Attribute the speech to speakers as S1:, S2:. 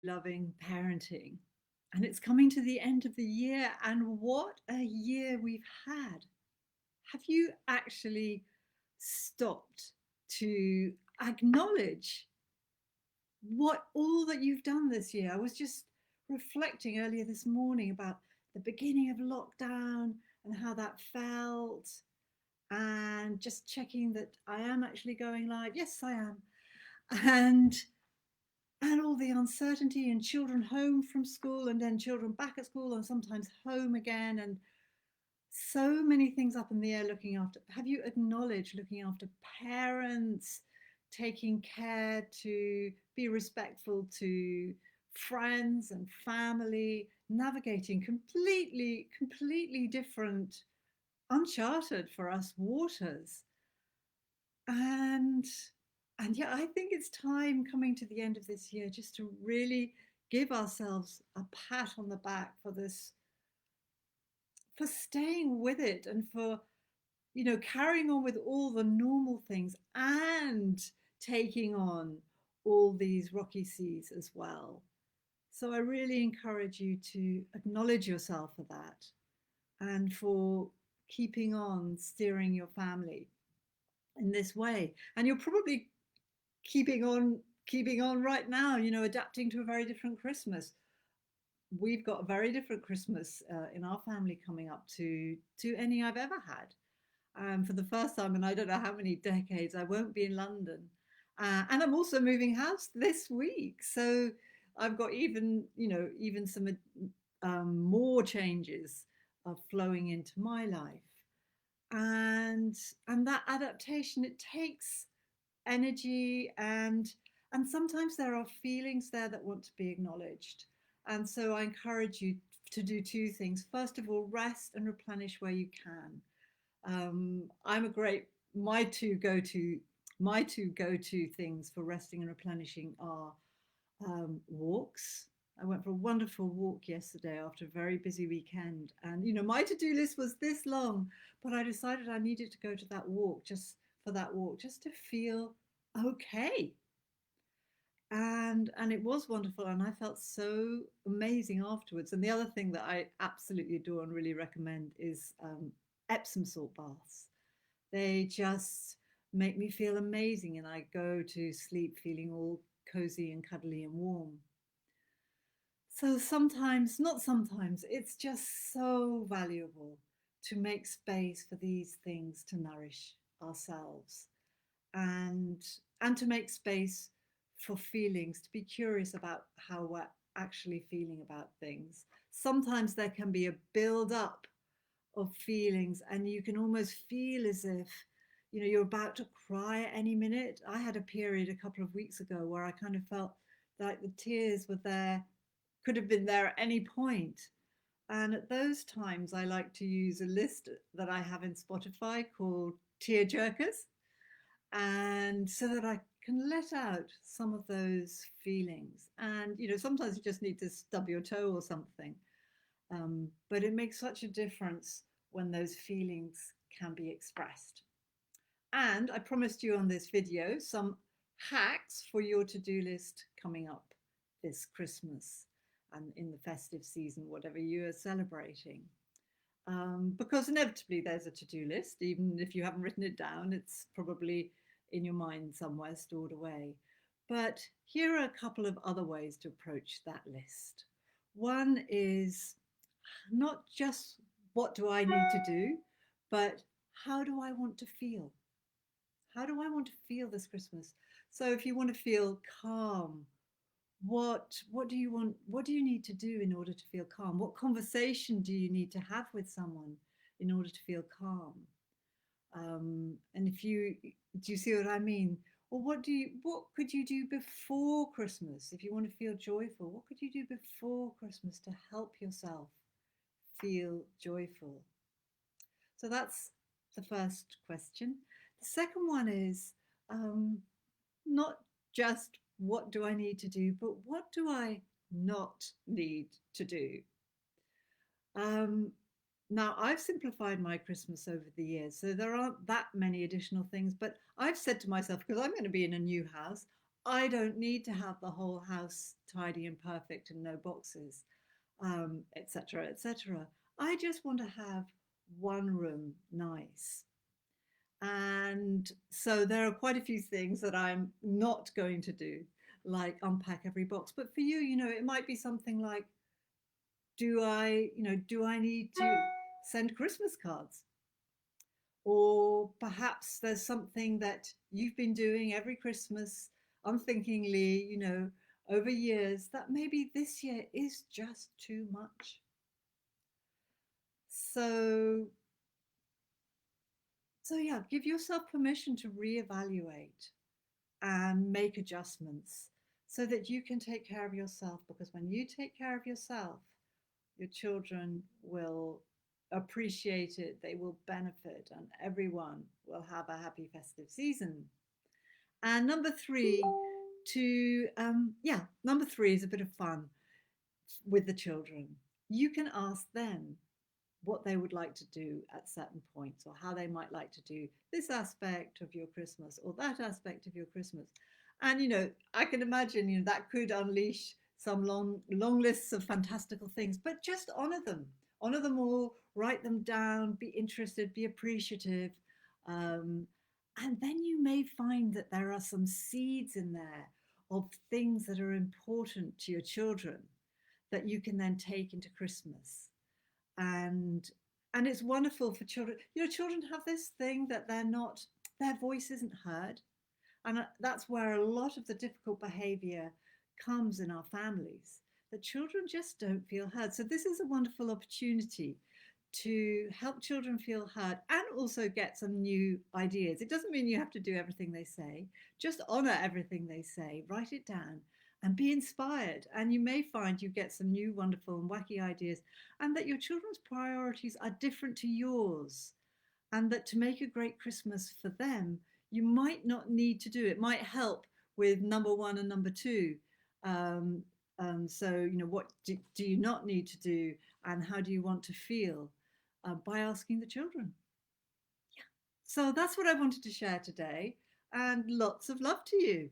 S1: loving parenting. And it's coming to the end of the year, and what a year we've had. Have you actually stopped to acknowledge what all that you've done this year? I was just reflecting earlier this morning about the beginning of lockdown and how that felt, and just checking that I am actually going live. Yes, I am. And all the uncertainty, and children home from school and then children back at school and sometimes home again, and so many things up in the air. Looking after, have you acknowledged looking after parents, taking care to be respectful to friends and family, navigating completely different, uncharted for us waters? And yeah, I think it's time, coming to the end of this year, just to really give ourselves a pat on the back for this, for staying with it, and for, carrying on with all the normal things and taking on all these rocky seas as well. So I really encourage you to acknowledge yourself for that, and for keeping on steering your family in this way. And you're probably keeping on right now, adapting to a very different Christmas. We've got a very different Christmas in our family coming up to any I've ever had. For the first time in I don't know how many decades, I won't be in London, and I'm also moving house this week. So I've got even some more changes flowing into my life, and that adaptation, it takes energy, and sometimes there are feelings there that want to be acknowledged. And so I encourage you to do two things. First of all, rest and replenish where you can. I'm a great my two go-to things for resting and replenishing are walks. I went for a wonderful walk yesterday after a very busy weekend, and my to-do list was this long, but I decided I needed to go to that walk, just for that walk, just to feel okay. And it was wonderful, and I felt so amazing afterwards. And the other thing that I absolutely adore and really recommend is Epsom salt baths. They just make me feel amazing, and I go to sleep feeling all cozy and cuddly and warm. So sometimes, not sometimes, it's just so valuable to make space for these things to nourish ourselves, and to make space for feelings, to be curious about how we're actually feeling about things. Sometimes there can be a build up of feelings, and you can almost feel as if you're about to cry at any minute. I had a period a couple of weeks ago where I kind of felt like the tears were there, could have been there at any point. And at those times, I like to use a list that I have in Spotify called tear jerkers, and so that I can let out some of those feelings. And sometimes you just need to stub your toe or something, but it makes such a difference when those feelings can be expressed. And I promised you on this video some hacks for your to-do list coming up this Christmas and in the festive season, whatever you are celebrating. Because inevitably there's a to-do list, even if you haven't written it down, it's probably in your mind somewhere stored away. But here are a couple of other ways to approach that list. One is not just what do I need to do, but how do I want to feel? How do I want to feel this Christmas? So if you want to feel calm, what do you want? What do you need to do in order to feel calm? What conversation do you need to have with someone in order to feel calm? And if you do, you see what I mean? Or what could you do before Christmas if you want to feel joyful? What could you do before Christmas to help yourself feel joyful? So that's the first question. The second one is, not just what do I need to do, but what do I not need to do? Um, Now, I've simplified my Christmas over the years, so there aren't that many additional things, but I've said to myself, because I'm going to be in a new house, I don't need to have the whole house tidy and perfect and no boxes, etc., etc. I just want to have one room nice. And so there are quite a few things that I'm not going to do, like unpack every box. But for you, it might be something like, do I need to send Christmas cards? Or perhaps there's something that you've been doing every Christmas unthinkingly, over years that maybe this year is just too much. So, so yeah, give yourself permission to reevaluate and make adjustments so that you can take care of yourself. Because when you take care of yourself, your children will appreciate it, they will benefit, and everyone will have a happy festive season. And number three, number three is a bit of fun with the children. You can ask them what they would like to do at certain points, or how they might like to do this aspect of your Christmas or that aspect of your Christmas. And I can imagine that could unleash some long lists of fantastical things, but just honor them all, write them down, be interested, be appreciative. um, and then you may find that there are some seeds in there of things that are important to your children that you can then take into Christmas. And and it's wonderful for children. Children have this thing that their voice isn't heard, and that's where a lot of the difficult behavior comes in our families. The children just don't feel heard. So this is a wonderful opportunity to help children feel heard and also get some new ideas. It doesn't mean you have to do everything they say. Just honor everything they say, write it down, and be inspired. And you may find you get some new wonderful and wacky ideas, and that your children's priorities are different to yours, and that to make a great Christmas for them, you might not need to do it. Might help with number one and number two. Um, so, what do you not need to do, and how do you want to feel, by asking the children? Yeah. So that's what I wanted to share today, and lots of love to you.